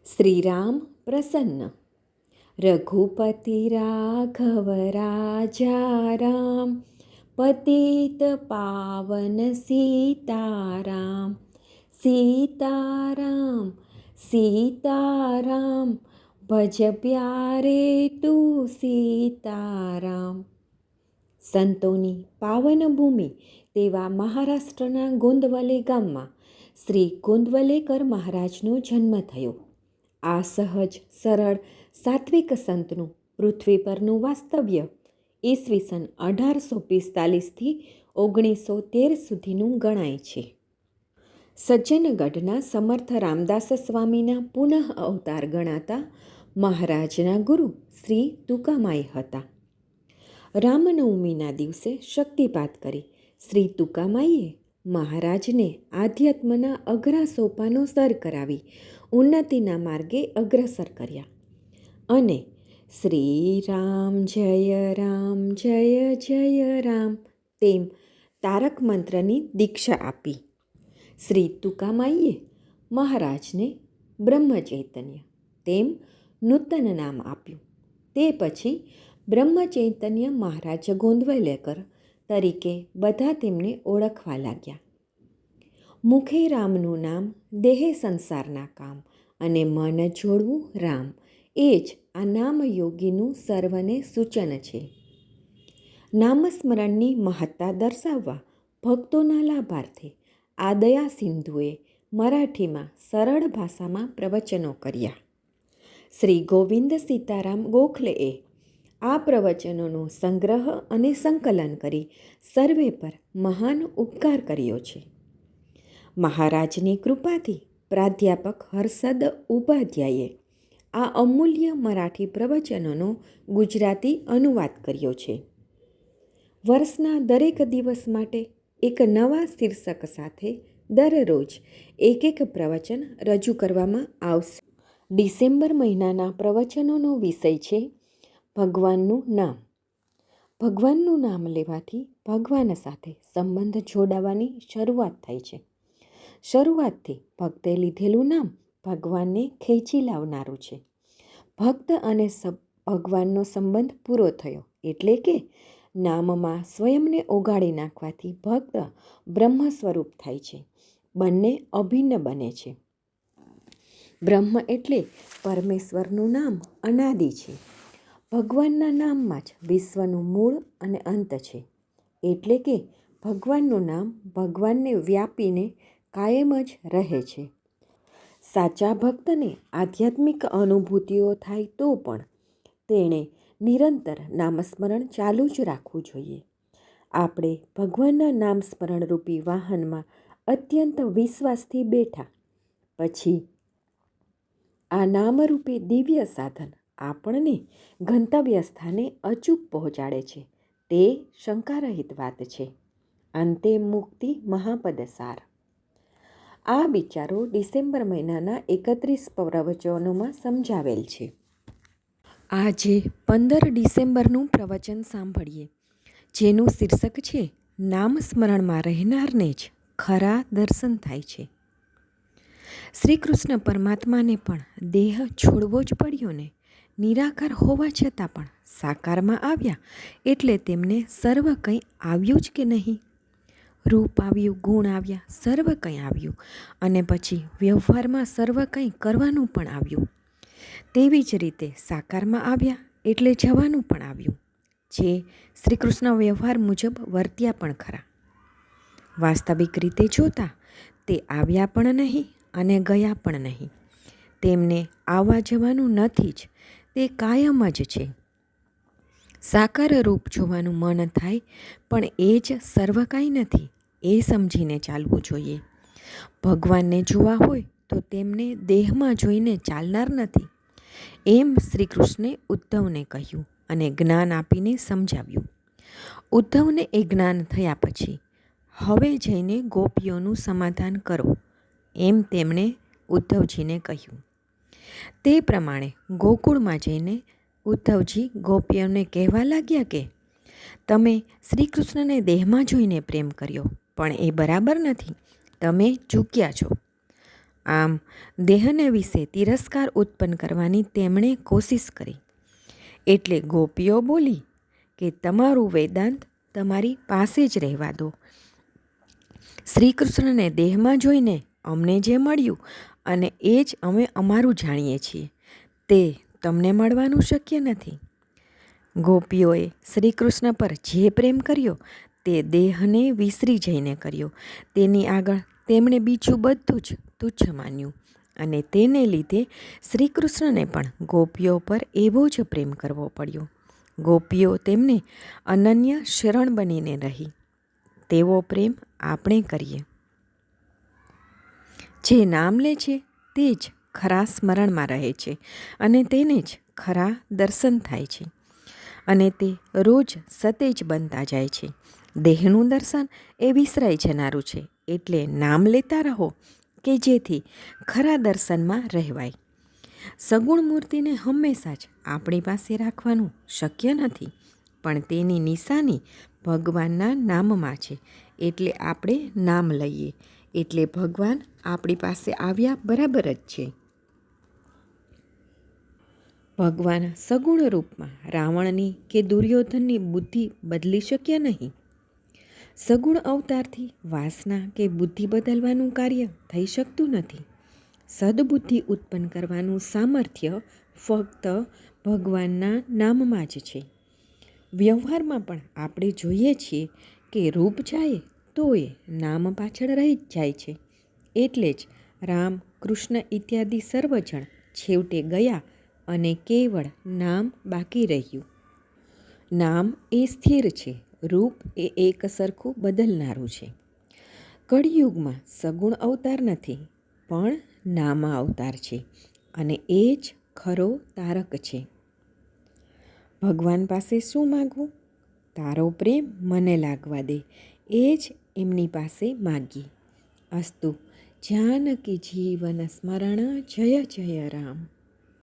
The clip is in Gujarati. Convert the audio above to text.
શ્રીરામ પ્રસન્ન. રઘુપતિ રાઘવ રાજા રામ, પતિત પાવન સીતારામ. સીતારામ સીતારામ, ભજ પ્યારે તું સીતારામ. સંતોની પાવન ભૂમિ તેવા મહારાષ્ટ્રના ગોંદવલે ગામમાં શ્રી ગોંદવલેકર મહારાજનો જન્મ થયો. આ સહજ સરળ સાત્વિક સંતનું પૃથ્વી પરનું વાસ્તવ્ય ઈસવીસન 1845થી 1913 સુધીનું ગણાય છે. સજ્જનગઢના સમર્થ રામદાસ સ્વામીના પુનઃ અવતાર ગણાતા મહારાજના ગુરુ શ્રી તુકામાઈ હતા. રામનવમીના દિવસે શક્તિપાત કરી શ્રી તુકામાઈએ મહારાજને આધ્યાત્મના અઘરા સોપાનો સર કરાવી ઉન્નતિના માર્ગે અગ્રસર કર્યા અને શ્રી રામ જય જય રામ તેમ તારક મંત્રની દીક્ષા આપી. શ્રી તુકામાઈએ મહારાજને બ્રહ્મચૈતન્ય તેમ નૂતન નામ આપ્યું. તે પછી બ્રહ્મચૈતન્ય મહારાજ ગોંદવલેકર તરીકે બધા તેમને ઓળખવા લાગ્યા. મુખે રામનું નામ, દેહે સંસારના કામ અને મન જોડવું રામ, એ જ આ નામયોગીનું સર્વને સૂચન છે. નામસ્મરણની મહત્તા દર્શાવવા ભક્તોના લાભાર્થે આ દયા સિંધુએ મરાઠીમાં સરળ ભાષામાં પ્રવચનો કર્યા. શ્રી ગોવિંદ સીતારામ ગોખલેએ આ પ્રવચનોનો સંગ્રહ અને સંકલન કરી સર્વે પર મહાન ઉપકાર કર્યો છે. મહારાજની કૃપાથી પ્રાધ્યાપક હર્ષદ ઉપાધ્યાયે આ અમૂલ્ય મરાઠી પ્રવચનોનો ગુજરાતી અનુવાદ કર્યો છે. વર્ષના દરેક દિવસ માટે એક નવા શીર્ષક સાથે દરરોજ એક પ્રવચન રજૂ કરવામાં આવશે. ડિસેમ્બર મહિનાના પ્રવચનોનો વિષય છે ભગવાનનું નામ. ભગવાનનું નામ લેવાથી ભગવાન સાથે સંબંધ જોડાવાની શરૂઆત થાય છે. શરૂઆતથી ભક્તે લીધેલું નામ ભગવાનને ખેંચી લાવનારું છે. ભક્ત અને ભગવાનનો સંબંધ પૂરો થયો એટલે કે નામમાં સ્વયંને ઓગાળી નાખવાથી ભક્ત બ્રહ્મ સ્વરૂપ થાય છે. બંને અભિન્ન બને છે. બ્રહ્મ એટલે પરમેશ્વરનું નામ અનાદિ છે. ભગવાનના નામમાં જ વિશ્વનું મૂળ અને અંત છે. એટલે કે ભગવાનનું નામ ભગવાનને વ્યાપીને કાયમ જ રહે છે. સાચા ભક્તને આધ્યાત્મિક અનુભૂતિઓ થાય તો પણ તેણે નિરંતર નામસ્મરણ ચાલુ જ રાખવું જોઈએ. આપણે ભગવાનના નામ સ્મરણરૂપી વાહનમાં અત્યંત વિશ્વાસથી બેઠા પછી આ નામરૂપે દિવ્ય સાધન આપણને ગંતવ્ય સ્થાને અચૂક પહોંચાડે છે. તે શંકારહિત વાત છે. અંતે મુક્તિ મહાપદ સાર. આ વિચારો ડિસેમ્બર મહિનાના 31 પ્રવચનોમાં સમજાવેલ છે. આજે 15 ડિસેમ્બરનું પ્રવચન સાંભળીએ, જેનું શીર્ષક છે નામ સ્મરણમાં રહેનારને જ ખરા દર્શન થાય છે. શ્રી કૃષ્ણ પરમાત્માને પણ દેહ છોડવો જ પડ્યો ને. નિરાકાર હોવા છતાં પણ સાકારમાં આવ્યા એટલે તેમને સર્વ કંઈ આવ્યું જ કે નહીં. રૂપ આવ્યું, ગુણ આવ્યા, સર્વ કંઈ આવ્યું અને પછી વ્યવહારમાં સર્વ કંઈ કરવાનું પણ આવ્યું. તેવી જ રીતે સાકારમાં આવ્યા એટલે જવાનું પણ આવ્યું. જે શ્રી કૃષ્ણ વ્યવહાર મુજબ વર્ત્યા પણ ખરા. વાસ્તવિક રીતે જોતા તે આવ્યા પણ નહીં અને ગયા પણ નહીં. તેમને આવવા જવાનું નથી જ, તે કાયમ જ છે. સાકાર રૂપ જોવાનું મન થાય પણ એ જ સર્વ કાંઈ નથી, એ સમજીને ચાલવું જોઈએ. ભગવાનને જોવા હોય તો તેમને દેહમાં જોઈને ચાલનાર નથી. એમ શ્રી કૃષ્ણે ઉદ્ધવને કહ્યું અને જ્ઞાન આપીને સમજાવ્યું. ઉદ્ધવને એ જ્ઞાન થયા પછી હવે જઈને ગોપીઓનું સમાધાન કરો, એમ તેમણે ઉદ્ધવજીને કહ્યું. તે પ્રમાણે ગોકુળમાં જઈને ઉદ્ધવજી ગોપીઓને કહેવા લાગ્યા કે તમે શ્રી કૃષ્ણને દેહમાં જોઈને પ્રેમ કર્યો, પણ એ બરાબર નથી. તમે ચૂક્યા છો. આમ દેહને વિશે તિરસ્કાર ઉત્પન્ન કરવાની તેમણે કોશિશ કરી. એટલે ગોપીઓ બોલી કે તમારું વેદાંત તમારી પાસે જ રહેવા દો. શ્રી કૃષ્ણને દેહમાં જોઈને અમને જે મળ્યું અને એ જ અમે અમારું જાણીએ છીએ, તે તમને મળવાનું શક્ય નથી. ગોપીઓએ શ્રી કૃષ્ણ પર જે પ્રેમ કર્યો તે દેહને વિસરી જઈને કર્યો. તેની આગળ તેમણે બીજું બધું જ તુચ્છ માન્યું અને તેને લીધે શ્રી કૃષ્ણને પણ ગોપીઓ પર એવો જ પ્રેમ કરવો પડ્યો. ગોપીઓ તેમને અનન્ય શરણ બનીને રહી. તેવો પ્રેમ આપણે કરીએ. જે નામ લે છે તે જ ખરા સ્મરણમાં રહે છે અને તેને જ ખરા દર્શન થાય છે અને તે રોજ સતેજ બનતા જાય છે. દેહનું દર્શન એ વિસરાઈ જનારું છે. એટલે નામ લેતા રહો કે જેથી ખરા દર્શનમાં રહેવાય. સગુણ મૂર્તિને હંમેશા જ આપણી પાસે રાખવાનું શક્ય નથી, પણ તેની નિશાની ભગવાનના નામમાં છે. એટલે આપણે નામ લઈએ એટલે ભગવાન આપણી પાસે આવ્યા બરાબર જ છે. ભગવાન સગુણ રૂપમાં રાવણની કે દુર્યોધનની બુદ્ધિ બદલી શક્યા નહીં. સગુણ અવતારથી વાસના કે બુદ્ધિ બદલવાનું કાર્ય થઈ શકતું નથી. સદબુદ્ધિ ઉત્પન્ન કરવાનું સામર્થ્ય ફક્ત ભગવાનના નામમાં જ છે. વ્યવહારમાં પણ આપણે જોઈએ છીએ કે રૂપ જાય તો એ નામ પાછળ રહી જ જાય છે. એટલે જ રામ, કૃષ્ણ ઇત્યાદિ સર્વજણ છેવટે ગયા અને કેવળ નામ બાકી રહ્યું. નામ એ સ્થિર છે, રૂપ એ એક સરખું બદલનારું છે. કળિયુગમાં સગુણ અવતાર નથી, પણ નામ અવતાર છે અને એ જ ખરો તારક છે. ભગવાન પાસે શું માગવું? તારો પ્રેમ મને લાગવા દે, એ જ એમની પાસે માગીએ. અસ્તુ જાનકી જીવન સ્મરણ જય જય રામ.